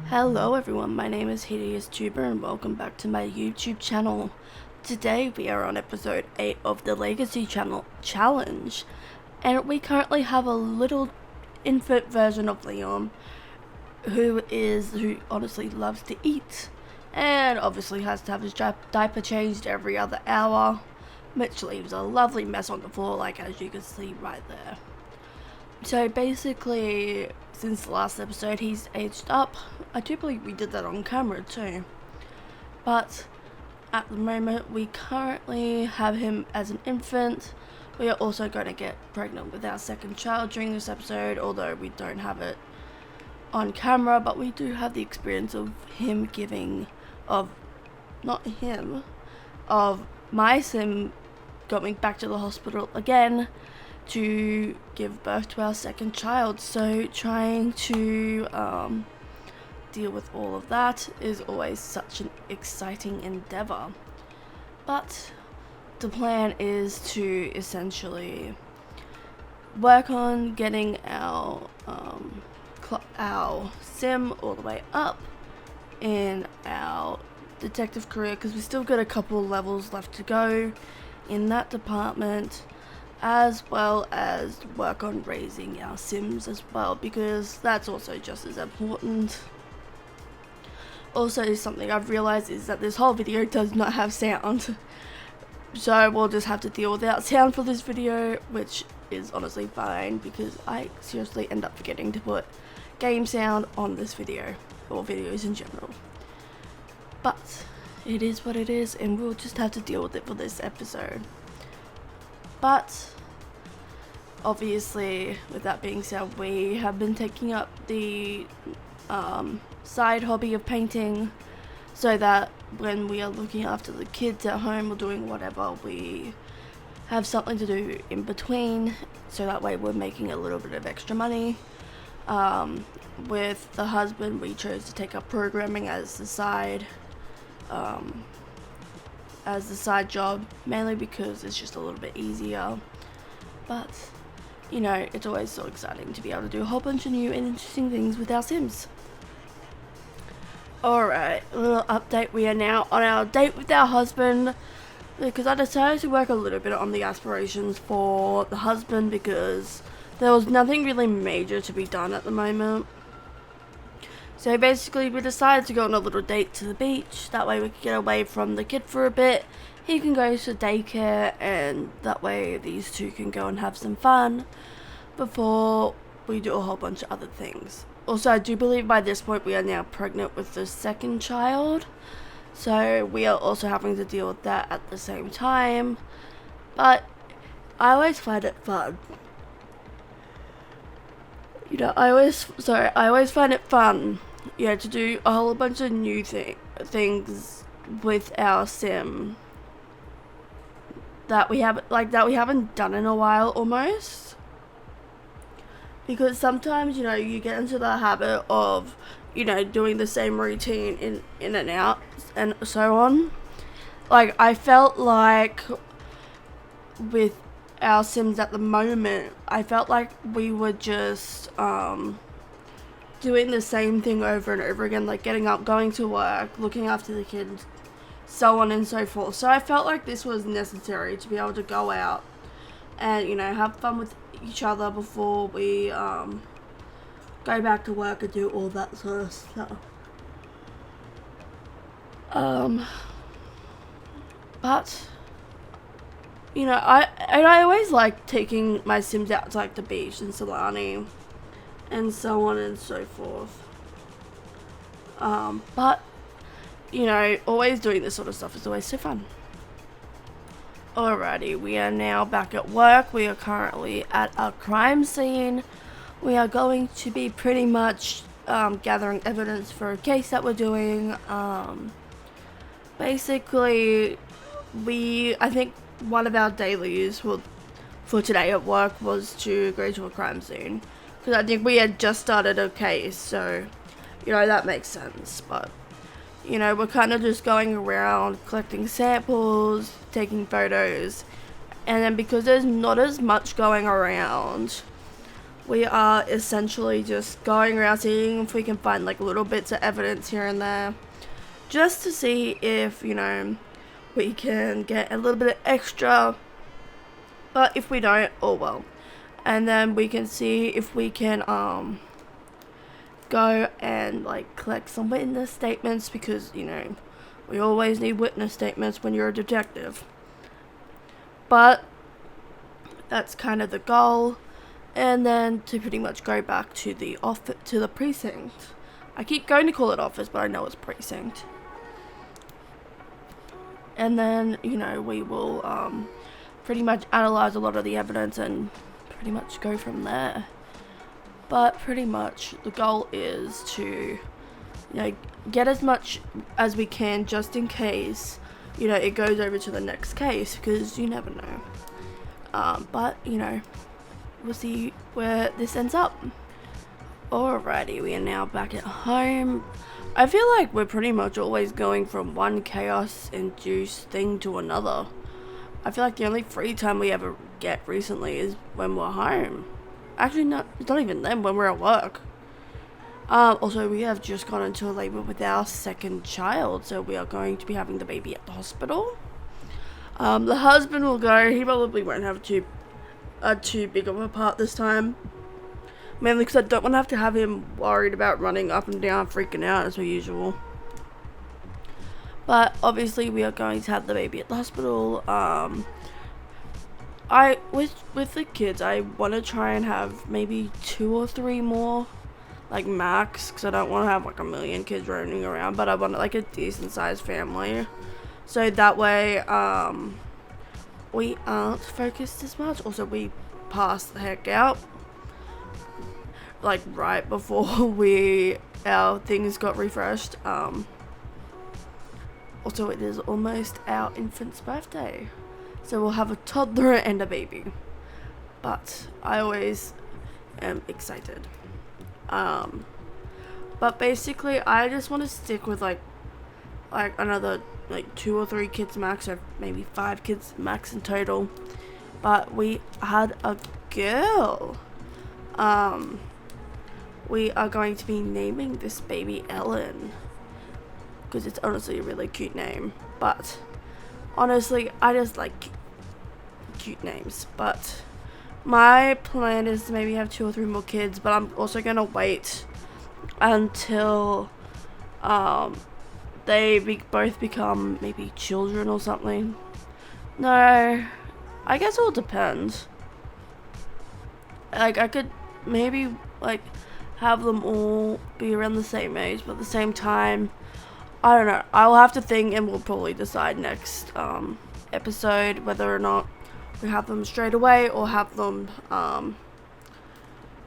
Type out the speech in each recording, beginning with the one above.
Hello everyone, my name is Hideous Tuber and welcome back to my YouTube channel. Today we are on episode 8 of the Legacy Channel Challenge, and we currently have a little infant version of Leon who honestly loves to eat and obviously has to have his diaper changed every other hour, which leaves a lovely mess on the floor, like as you can see right there. So basically, since the last episode, he's aged up. I do believe we did that on camera too. But at the moment, we currently have him as an infant. We are also going to get pregnant with our second child during this episode, although we don't have it on camera, but we do have the experience of him of my sim going back to the hospital again to give birth to our second child. So trying to deal with all of that is always such an exciting endeavor. But the plan is to essentially work on getting our sim all the way up in our detective career, because we still got a couple levels left to go in that department, as well as work on raising our sims as well, because that's also just as important. Also, something I've realized is that this whole video does not have sound, so we'll just have to deal without sound for this video, which is honestly fine because I seriously end up forgetting to put game sound on this video, or videos in general. But it is what it is, and we'll just have to deal with it for this episode. But obviously, with that being said, we have been taking up the side hobby of painting, so that when we are looking after the kids at home or doing whatever, we have something to do in between, so that way we're making a little bit of extra money. With the husband, we chose to take up programming as the side job, mainly because it's just a little bit easier. But you know, it's always so exciting to be able to do a whole bunch of new and interesting things with our sims. Alright, a little update. We are now on our date with our husband, because I decided to work a little bit on the aspirations for the husband, because there was nothing really major to be done at the moment. So basically we decided to go on a little date to the beach. That way we could get away from the kid for a bit. He can go to daycare, and that way these two can go and have some fun before we do a whole bunch of other things. Also, I do believe by this point we are now pregnant with the second child, so we are also having to deal with that at the same time. But I always find it fun. You know, I always find it fun, to do a whole bunch of new things with our sim that we haven't done in a while almost. Because sometimes, you get into the habit of, doing the same routine in and out and so on. Like, I felt like with our sims at the moment, I felt like we were just doing the same thing over and over again, like getting up, going to work, looking after the kids, so on and so forth. So I felt like this was necessary to be able to go out and, have fun with each other before we go back to work and do all that sort of stuff. But I always like taking my sims out to like the beach and Solani and so on and so forth. But always doing this sort of stuff is always so fun. Alrighty, we are now back at work. We are currently at a crime scene. We are going to be pretty much gathering evidence for a case that we're doing. Basically, I think one of our dailies for today at work was to go to a crime scene, because I think we had just started a case, so that makes sense. But we're kind of just going around collecting samples, taking photos, and then because there's not as much going around, we are essentially just going around seeing if we can find like little bits of evidence here and there, just to see if, you know, we can get a little bit of extra. But if we don't, oh well. And then we can see if we can go and like collect some witness statements, because, you know, we always need witness statements when you're a detective. But that's kind of the goal. And then to pretty much go back to the precinct. I keep going to call it office, but I know it's precinct. And then, you know, we will pretty much analyze a lot of the evidence and pretty much go from there. But pretty much the goal is to, you know, get as much as we can, just in case, you know, it goes over to the next case, because you never know. But, you know, we'll see where this ends up. Alrighty, we are now back at home. I feel like we're pretty much always going from one chaos-induced thing to another. I feel like the only free time we ever get recently is when we're home. Actually, it's not even then, when we're at work. Also, we have just gone into labor with our second child, so we are going to be having the baby at the hospital. The husband will go. He probably won't have too big of a part this time. Mainly because I don't want to have him worried about running up and down, freaking out as per usual. But obviously we are going to have the baby at the hospital. With the kids, I want to try and have maybe 2 or 3 more, like max, because I don't want to have like a million kids running around, but I want like a decent sized family, so that way we aren't focused as much. Also, we pass the heck out like right before our things got refreshed. Also, it is almost our infant's birthday, so we'll have a toddler and a baby, but I always am excited. But basically I just want to stick with like another like 2 or 3 kids max, or maybe 5 kids max in total. But we had a girl. We are going to be naming this baby Ellen, because it's honestly a really cute name. But honestly, I just like cute names. But my plan is to maybe have 2 or 3 more kids, but I'm also gonna wait until they both become maybe children or something. No, I guess it will depend. Like, I could maybe like have them all be around the same age, but at the same time, I don't know. I'll have to think, and we'll probably decide next episode whether or not we have them straight away or have them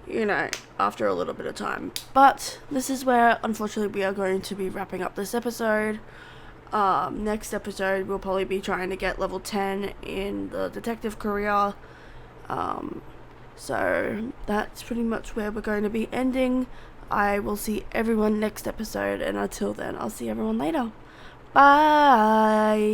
you know, after a little bit of time. But this is where unfortunately we are going to be wrapping up this episode. Next episode we'll probably be trying to get level 10 in the detective career. So that's pretty much where we're going to be ending. I will see everyone next episode, and until then, I'll see everyone later. Bye.